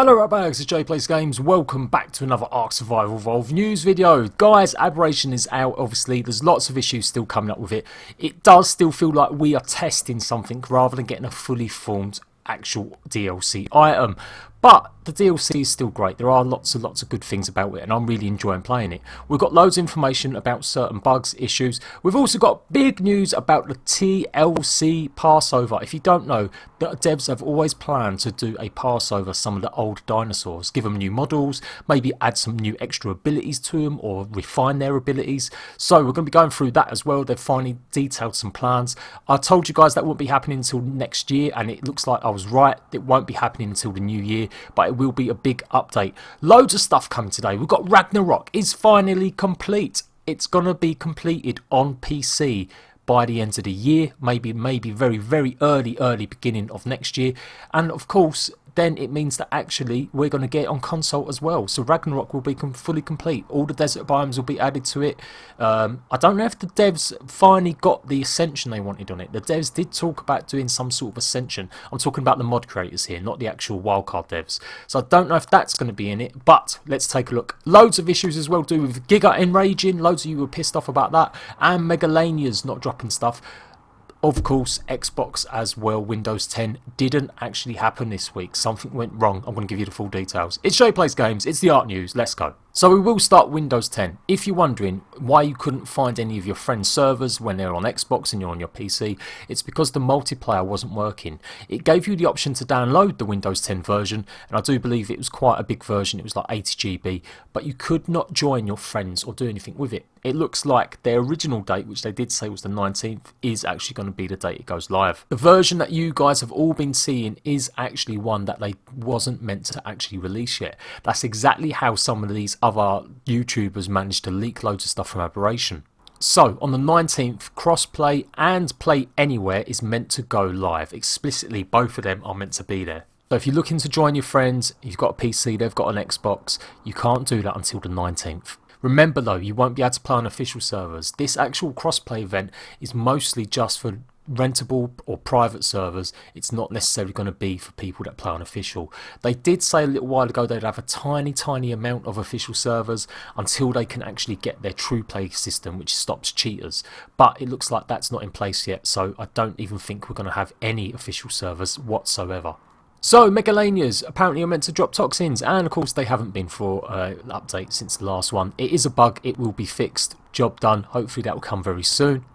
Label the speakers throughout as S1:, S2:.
S1: Hello Ratbags, it's Jade Plays Games. Welcome back to another Ark Survival Evolved news video. Guys, Aberration is out, obviously. There's lots of issues still coming up with it. It does still feel like we are testing something rather than getting a fully formed actual DLC item. But the DLC is still great. There are lots and lots of good things about it, and I'm really enjoying playing it. We've got loads of information about certain bugs, issues. We've also got big news about the TLC Passover. If you don't know, the devs have always planned to do a Passover some of the old dinosaurs, give them new models, maybe add some new extra abilities to them or refine their abilities. So we're going to be going through that as well. They've finally detailed some plans. I told you guys that won't be happening until next year, and it looks like I was right. It won't be happening until the new year, but it will be a big update. Loads of stuff coming today. We've got Ragnarok is finally complete. It's going to be completed on PC by the end of the year, maybe very early beginning of next year. And of course, then it means that actually we're going to get it on console as well. So Ragnarok will be fully complete. All the desert biomes will be added to it. I don't know if the devs finally got the ascension they wanted on it. The devs did talk about doing some sort of ascension. I'm talking about the mod creators here, not the actual wildcard devs. So I don't know if that's going to be in it, but let's take a look. Loads of issues as well to do with Giga Enraging. Loads of you were pissed off about that. And Megalania's not dropping stuff. Of course, Xbox as well, Windows 10 didn't actually happen this week. Something went wrong. I'm going to give you the full details. It's Jade Plays Games. It's the Art News. Let's go. So we will start Windows 10. If you're wondering why you couldn't find any of your friends' servers when they're on Xbox and you're on your PC, it's because the multiplayer wasn't working. It gave you the option to download the Windows 10 version, and I do believe it was quite a big version. It was like 80 GB, but you could not join your friends or do anything with it. It looks like their original date, which they did say was the 19th, is actually going to be the date it goes live. The version that you guys have all been seeing is actually one that they wasn't meant to actually release yet. That's exactly how some of these other YouTubers managed to leak loads of stuff from Aberration. So on the 19th, crossplay and play anywhere is meant to go live. Explicitly, both of them are meant to be there. So if you're looking to join your friends, you've got a PC, they've got an Xbox, you can't do that until the 19th. Remember though, you won't be able to play on official servers. This actual crossplay event is mostly just for rentable or private servers. It's not necessarily going to be for people that play on official. They did say a little while ago they'd have a tiny amount of official servers until they can actually get their true play system, which stops cheaters. But it looks like that's not in place yet, so I don't even think we're going to have any official servers whatsoever. So, Megalanias apparently are meant to drop toxins, and of course they haven't been for an update since the last one. It is a bug, it will be fixed, job done, hopefully that will come very soon.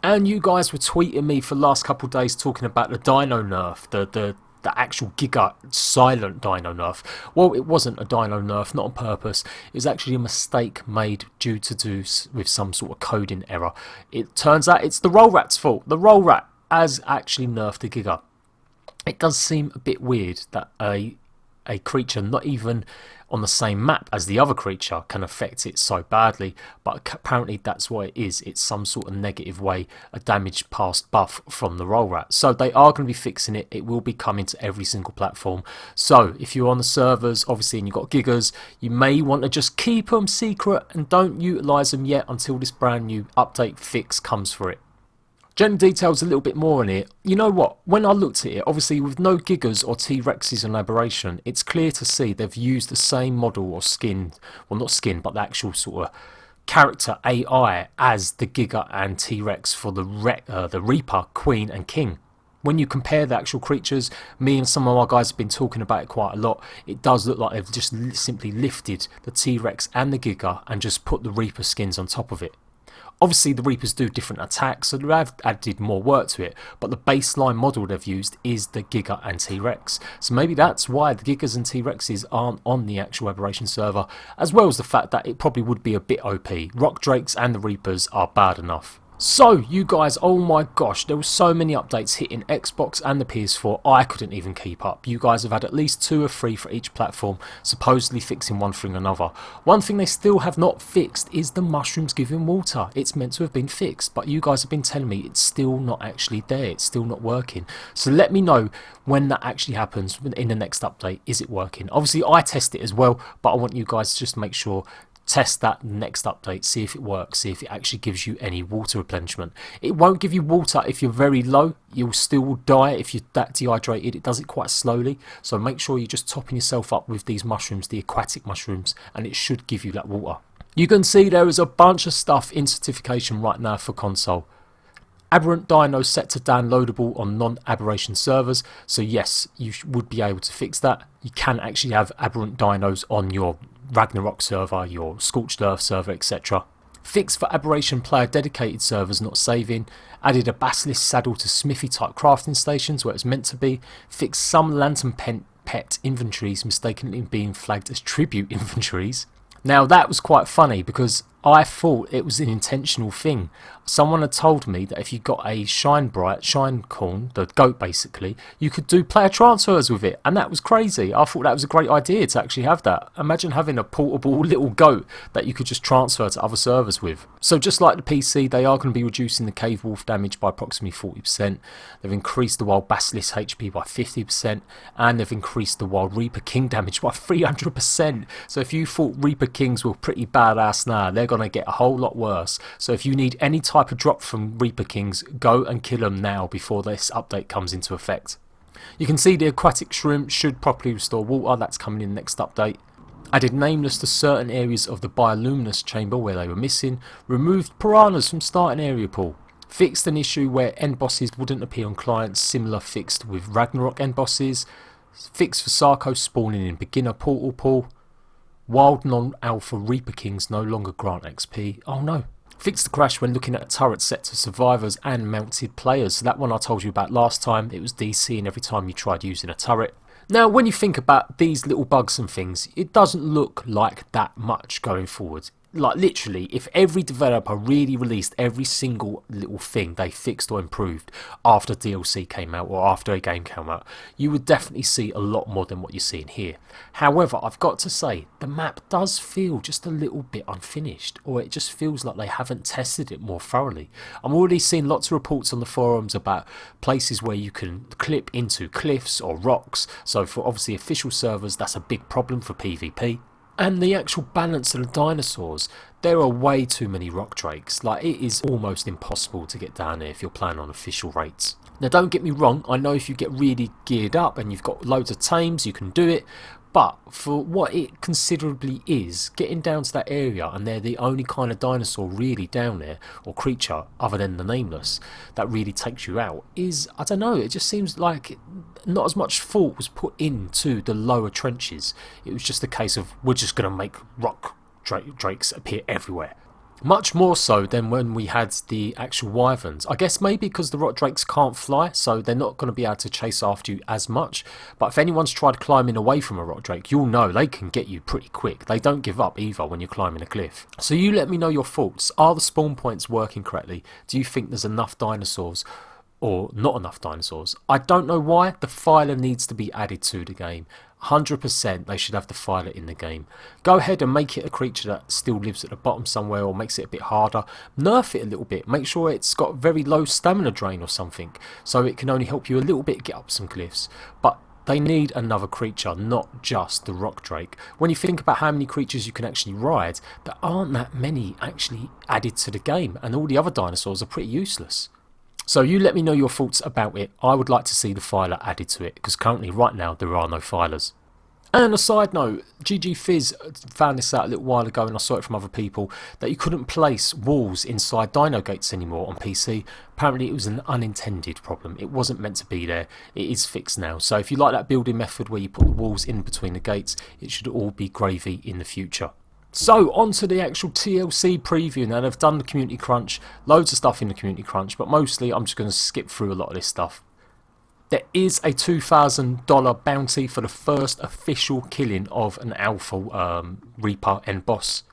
S1: And you guys were tweeting me for the last couple of days talking about the Dino Nerf, the actual Giga silent Dino Nerf. Well, it wasn't a Dino Nerf, not on purpose. It was actually a mistake made due to do with some sort of coding error. It turns out it's the Roll Rat's fault. The Roll Rat has actually nerfed the Giga. It does seem a bit weird that a creature not even on the same map as the other creature can affect it so badly, but apparently that's what it is. It's some sort of negative way, a damaged past buff from the Roll Rat. So they are going to be fixing it. It will be coming to every single platform. So if you're on the servers, obviously, and you've got Gigas, you may want to just keep them secret and don't utilise them yet until this brand new update fix comes for it. General details a little bit more on it. You know what? When I looked at it, obviously with no Gigas or T-Rexes on Aberration, it's clear to see they've used the same model or skin, well not skin, but the actual sort of character AI as the Giga and T-Rex for the Reaper, Queen and King. When you compare the actual creatures, me and some of our guys have been talking about it quite a lot. It does look like they've just simply lifted the T-Rex and the Giga and just put the Reaper skins on top of it. Obviously the Reapers do different attacks, so they have added more work to it, but the baseline model they've used is the Giga and T-Rex. So maybe that's why the Gigas and T-Rexes aren't on the actual Aberration server, as well as the fact that it probably would be a bit OP. Rock Drakes and the Reapers are bad enough. So, you guys, oh my gosh, there were so many updates hitting Xbox and the PS4, I couldn't even keep up. You guys have had at least 2 or 3 for each platform, supposedly fixing one thing or another. One thing they still have not fixed is the mushrooms giving water. It's meant to have been fixed, but you guys have been telling me it's still not actually there, it's still not working. So let me know when that actually happens in the next update. Is it working? Obviously, I test it as well, but I want you guys to just make sure Test that next update, see if it works, see if it actually gives you any water replenishment. It won't give you water if you're very low. You'll still die if you're that dehydrated. It does it quite slowly, so make sure you're just topping yourself up with these mushrooms, the aquatic mushrooms, and it should give you that water. You can see there is a bunch of stuff in certification right now for console. Aberrant Dino set to downloadable on non-Aberration servers, so yes, you would be able to fix that. You can actually have Aberrant Dinos on your Ragnarok server, your Scorched Earth server, etc. Fix for Aberration player dedicated servers not saving. Added a basilisk saddle to smithy type crafting stations where it's meant to be. Fix some lantern pet inventories mistakenly being flagged as tribute inventories. Now that was quite funny because I thought it was an intentional thing. Someone had told me that if you got a shine corn, the goat basically, you could do player transfers with it, and that was crazy. I thought that was a great idea to actually have that. Imagine having a portable little goat that you could just transfer to other servers with. So just like the PC, they are going to be reducing the cave wolf damage by approximately 40%. They've increased the wild basilisk HP by 50%, and they've increased the wild reaper king damage by 300%. So if you thought reaper kings were pretty badass now, they're going to get a whole lot worse. So if you need any type of drop from reaper kings, go and kill them now before this update comes into effect. You can see the aquatic shrimp should properly restore water. That's coming in next update. Added nameless to certain areas of the bioluminescence chamber where they were missing. Removed piranhas from starting area pool. Fixed an issue where end bosses wouldn't appear on clients, similar fixed with Ragnarok end bosses. Fixed for Sarco spawning in beginner portal pool. Wild non-alpha Reaper Kings no longer grant XP. Oh no. Fix the crash when looking at a turret set to survivors and mounted players. So that one I told you about last time, it was DCing every time you tried using a turret. Now when you think about these little bugs and things, it doesn't look like that much going forward. Like literally, if every developer really released every single little thing they fixed or improved after DLC came out or after a game came out, you would definitely see a lot more than what you're seeing here. However, I've got to say, the map does feel just a little bit unfinished, or it just feels like they haven't tested it more thoroughly. I'm already seeing lots of reports on the forums about places where you can clip into cliffs or rocks, so for obviously official servers that's a big problem for PvP. And the actual balance of the dinosaurs, there are way too many rock drakes. Like, it is almost impossible to get down there if you're playing on official rates. Now don't get me wrong, I know if you get really geared up and you've got loads of tames, you can do it. But for what it considerably is, getting down to that area and they're the only kind of dinosaur really down there, or creature other than the nameless, that really takes you out, is, I don't know, it just seems like not as much thought was put into the lower trenches. It was just a case of, we're just going to make rock drakes appear everywhere. Much more so than when we had the actual wyverns. I guess maybe because the rock drakes can't fly, so they're not going to be able to chase after you as much. But if anyone's tried climbing away from a rock drake, you'll know they can get you pretty quick. They don't give up either when you're climbing a cliff. So you let me know your thoughts. Are the spawn points working correctly? Do you think there's enough dinosaurs or not enough dinosaurs? I don't know why. The filer needs to be added to the game. 100% they should have the filer in the game. Go ahead and make it a creature that still lives at the bottom somewhere, or makes it a bit harder. Nerf it a little bit. Make sure it's got very low stamina drain or something, so it can only help you a little bit get up some cliffs. But they need another creature, not just the rock drake. When you think about how many creatures you can actually ride, there aren't that many actually added to the game, and all the other dinosaurs are pretty useless. So you let me know your thoughts about it. I would like to see the filer added to it, because currently right now there are no filers. And a side note, GG Fizz found this out a little while ago, and I saw it from other people, that you couldn't place walls inside dino gates anymore on PC. Apparently it was an unintended problem. It wasn't meant to be there. It is fixed now. So if you like that building method where you put the walls in between the gates, it should all be gravy in the future. So on to the actual TLC preview. Now they've done the community crunch, loads of stuff in the community crunch, but mostly I'm just going to skip through a lot of this stuff. There is a $2,000 bounty for the first official killing of an Alpha Reaper end boss.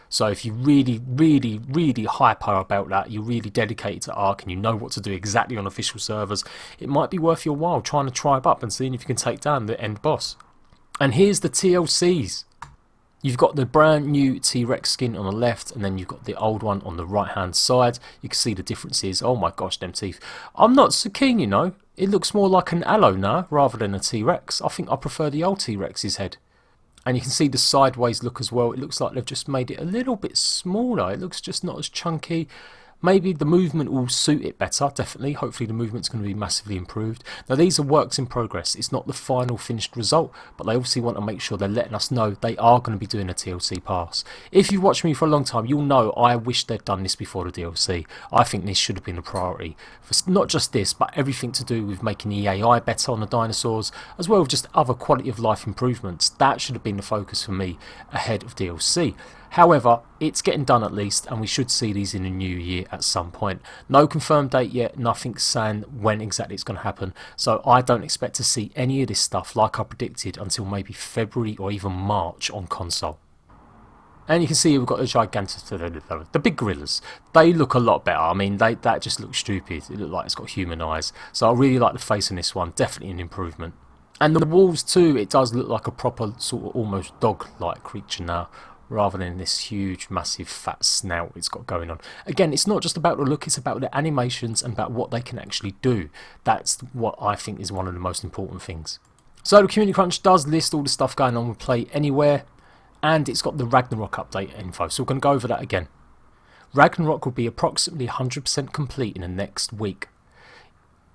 S1: So if you really hyper about that, you're really dedicated to Ark and you know what to do exactly on official servers, it might be worth your while trying to tribe up and seeing if you can take down the end boss. And here's the TLCs. You've got the brand new T-Rex skin on the left, and then you've got the old one on the right hand side. You can see the differences. Oh my gosh, them teeth. I'm not so keen, you know. It looks more like an Allo now rather than a T-Rex. I think I prefer the old T-Rex's head. And you can see the sideways look as well. It looks like they've just made it a little bit smaller. It looks just not as chunky. Maybe the movement will suit it better, definitely. Hopefully the movement's going to be massively improved. Now these are works in progress. It's not the final finished result, but they obviously want to make sure they're letting us know they are going to be doing a TLC pass. If you've watched me for a long time, you'll know I wish they'd done this before the DLC. I think this should have been a priority. For not just this, but everything to do with making the AI better on the dinosaurs, as well as just other quality of life improvements. That should have been the focus for me ahead of DLC. However, it's getting done at least, and we should see these in the new year at some point. No confirmed date yet, nothing saying when exactly it's going to happen, so I don't expect to see any of this stuff like I predicted until maybe February or even March on console. And you can see we've got the gigantic, the big gorillas. They look a lot better. I mean, that just looks stupid. It looks like it's got human eyes. So I really like the face on this one, definitely an improvement. And the wolves too, it does look like a proper sort of almost dog-like creature now, rather than this huge, massive, fat snout it's got going on. Again, it's not just about the look, it's about the animations and about what they can actually do. That's what I think is one of the most important things. So the Community Crunch does list all the stuff going on with Play Anywhere, and it's got the Ragnarok update info, so we're going to go over that again. Ragnarok will be approximately 100% complete in the next week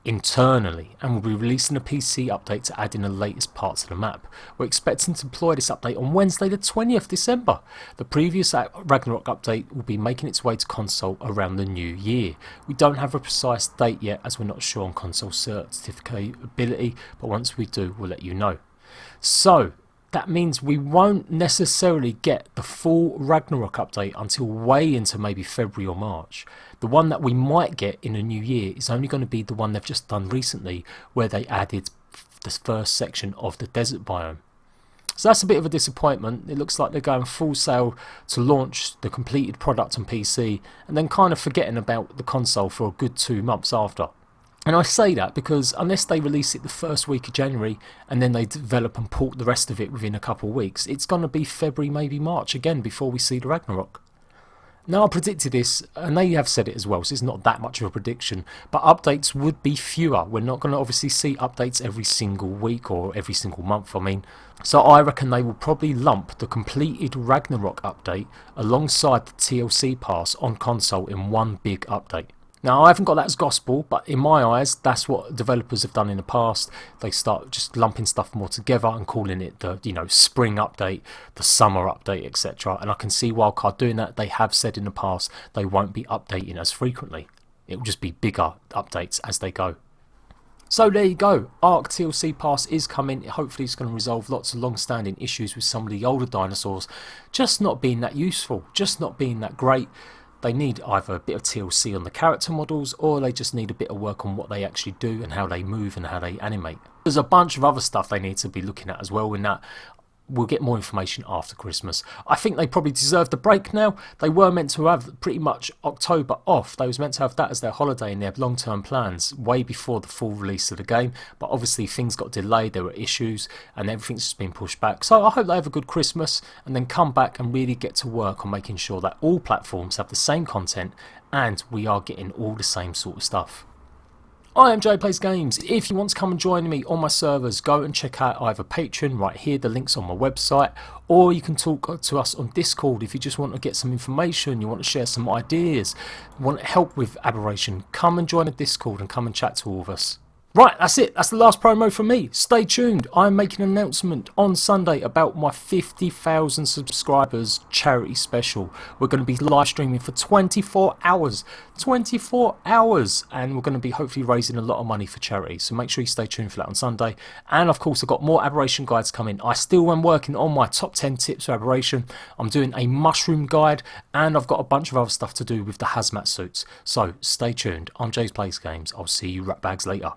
S1: internally, and we'll be releasing a PC update to add in the latest parts of the map. We're expecting to deploy this update on Wednesday the 20th December. The previous Ragnarok update will be making its way to console around the new year. We don't have a precise date yet as we're not sure on console certificability, but once we do we'll let you know. So that means we won't necessarily get the full Ragnarok update until way into maybe February or March. The one that we might get in the new year is only going to be the one they've just done recently, where they added the first section of the desert biome. So that's a bit of a disappointment. It looks like they're going full sail to launch the completed product on PC and then kind of forgetting about the console for a good 2 months after. And I say that because unless they release it the first week of January and then they develop and port the rest of it within a couple of weeks, it's going to be February, maybe March again before we see the Ragnarok. Now I predicted this, and they have said it as well, so it's not that much of a prediction, but updates would be fewer. We're not going to obviously see updates every single week or every single month, I mean. So I reckon they will probably lump the completed Ragnarok update alongside the TLC pass on console in one big update. Now I haven't got that as gospel, but in my eyes that's what developers have done in the past. They start just lumping stuff more together and calling it the spring update, the summer update, etc. And I can see Wildcard doing that. They have said in the past they won't be updating as frequently. It will just be bigger updates as they go. So there you go, Ark TLC Pass is coming. Hopefully it's going to resolve lots of long-standing issues with some of the older dinosaurs just not being that useful, just not being that great. They need either a bit of TLC on the character models, or they just need a bit of work on what they actually do and how they move and how they animate. There's a bunch of other stuff they need to be looking at as well, in that we'll get more information after Christmas. I think they probably deserve the break now. They were meant to have pretty much October off. They was meant to have that as their holiday in their long-term plans way before the full release of the game, but obviously things got delayed, there were issues and everything's just been pushed back. So I hope they have a good Christmas and then come back and really get to work on making sure that all platforms have the same content and we are getting all the same sort of stuff. I am Jade Plays Games. If you want to come and join me on my servers, go and check out either Patreon right here, the link's on my website, or you can talk to us on Discord if you just want to get some information, you want to share some ideas, want help with Aberration. Come and join the Discord and come and chat to all of us. Right, that's it. That's the last promo from me. Stay tuned. I'm making an announcement on Sunday about my 50,000 subscribers charity special. We're going to be live streaming for 24 hours. 24 hours. And we're going to be hopefully raising a lot of money for charity. So make sure you stay tuned for that on Sunday. And of course, I've got more Aberration guides coming. I still am working on my top 10 tips for Aberration. I'm doing a mushroom guide. And I've got a bunch of other stuff to do with the hazmat suits. So stay tuned. I'm Jade Plays Games. I'll see you ratbags later.